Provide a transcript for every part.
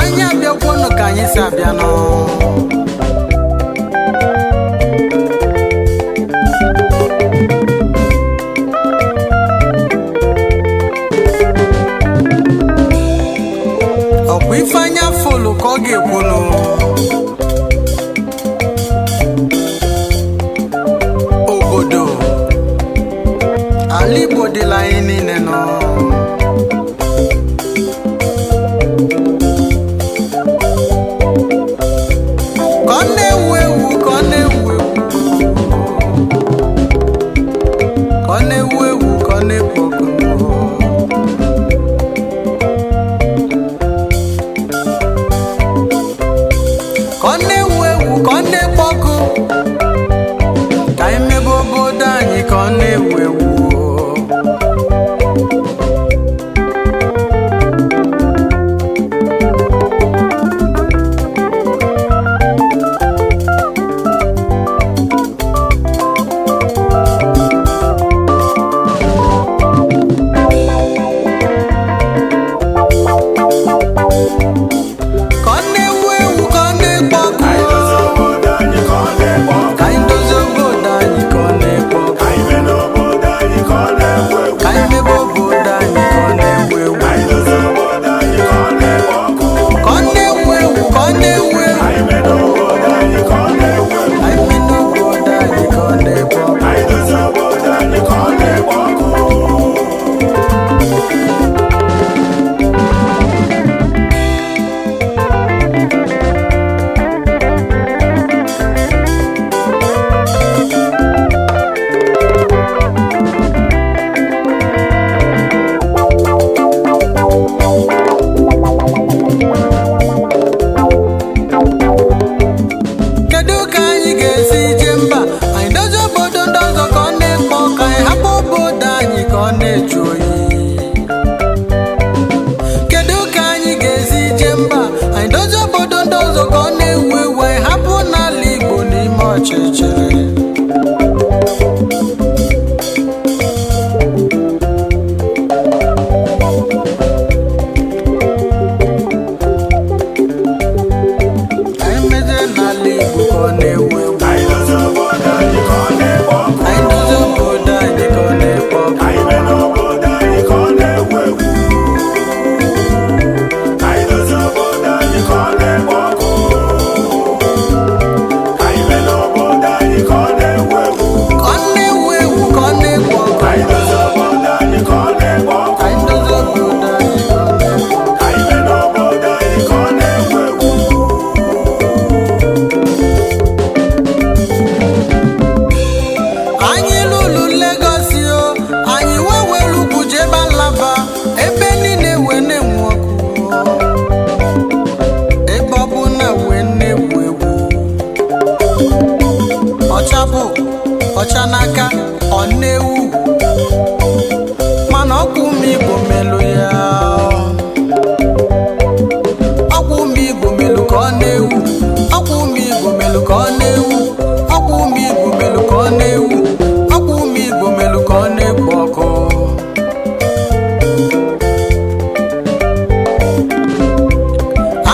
anya bịakwunu ka anyị si abịa nọ. Ọkwa ife anya folu ka ọ ga-ekwunu. Obodo ala Igbo dịla anyị niile nọ. Ka ọ na-ewu ewu, ka ọ na-ewu ewu, ka ọ na-ewu ewu, ka ọ na-ekpo ọkụ. Ka ọ na-ewu ewu, ka ọ na-ekpo ọkụ. Ka anyị mebe obodo anyị ka ọ na-ewu ewu. Ka ọ na-ewu ewu, ka ọ na-ekpo ọkụ. Ka anyị dozie obodo anyị ka ọ na-ekpo ọkụ. Ka anyị mebe obodo anyị ka ọ na-ewu ewu. Ka ọ na-ewu ewu. Ka ọ na-ewu ewu, ka ọ na-ewu ewu. Anyị mebe obodo anyị ka ọ na-ekpo ọkụ. Kedu ka anyị ga-esi je mba anyị dozie obodo ndị ọzọ ka ọ na-ekpo ọkụ, anyị hapụ obodo anyị ka ọ na-eju oyi? Kedu ka anyị ga-esi je mba anyị dozie obodo ndị ọzọ ka ọ na-ewu ewu, anyị hapụ n'ala Igbo n'ime ọchịchịrị? Anyị mezie n'ala Igbo ka ọ na-ewu ewu. Anyị dozie obodo anyị ka ọ na-ekpo ọkụ. Ka ọ na-ewu ewu, ka ọ na-ekpo ọkụ. Anyị dozie obodo anyị ka ọ na-ekpo ọkụ. Anyị lụrụ Lagos o, anyị wewelu ugwu jebe Alaba, ebe niile wee na-enwu ọkụ. Ebe ọ bụ na wee na-ewu ewu. Ọcha bụ ọcha n'aka, ọ na-ewu. Mana ọkwa ụmụ Igbo melụ ya. Ọkwa ụmụ Igbo melụ ka ọ na-ewu. Ọkwa ụmụ Igbo melụ ka ọ na-ewu. Ọkwa ụmụ Igbo melụ ka ọ na-ewu. Ọkwa ụmụ Igbo melụ ka ọ na-ekpo ọkụ.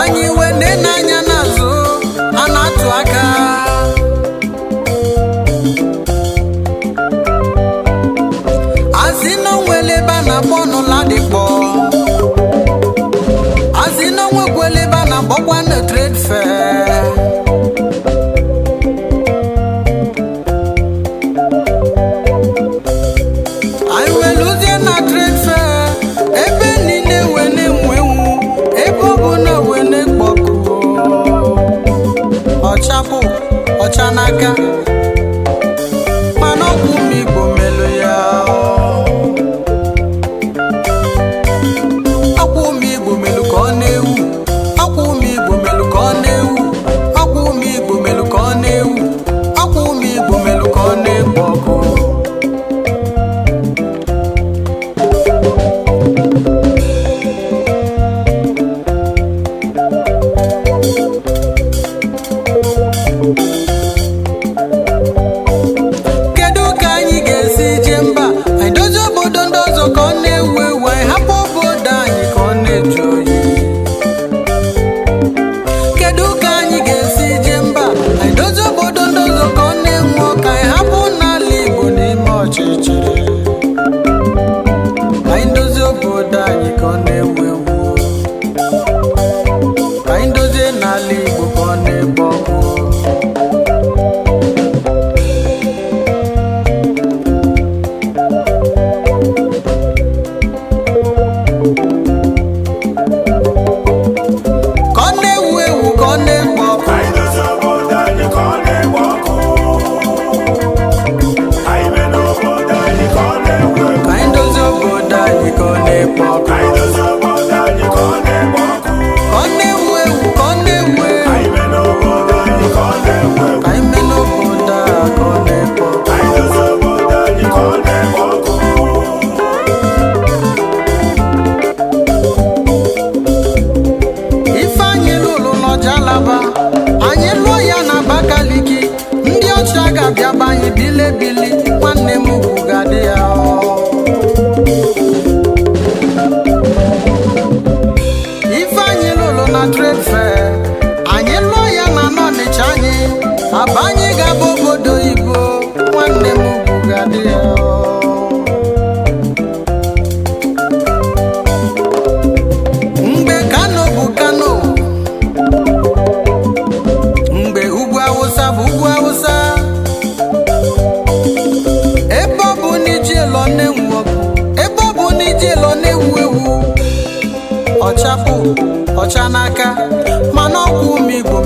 Anyị wee n'anya n'azụ, a na-atụ aka. Asị na o nwere ebe a na-akpọ n'Ụladịkpọ. Asị na o nwekwara ebe a na-akpọkwa na trade fair. Anyị wee lụzie na trade fair, ebe niile wee na-enwu enwu, ebe ọ bụ na wee na-ekpo ọkụ. Ọcha bụ ọcha n'aka, mana ọkwa ụmụ Igbo melụ ya. Ọkwa ụmụ Igbo melụ ka ọ na-ewu. Ọkwa ụmụ Igbo melụ ka ọ na-ewu. Ọkwa ụmụ Igbo melụ ka ọ na-ewu. Ọkwa ụmụ Igbo melụ ka ọ na-ekpo ọkụ. trade fair anyị lụọ ya na n'Ọnịcha anyị aba anyị ga-abụ obodo Igbo nwanne m ugwu ga-adị ya mgbe Kano bụ Kano mgbe ugwu Awụsa bụ ugwu Awụsa ebe ọ bụ n'iji elo na-enwu ọkụ ebe ọ bụ n'iji elo na-ewu ewu ọchapụ ọcha n'aka mana ọkwa ụmụ Igbo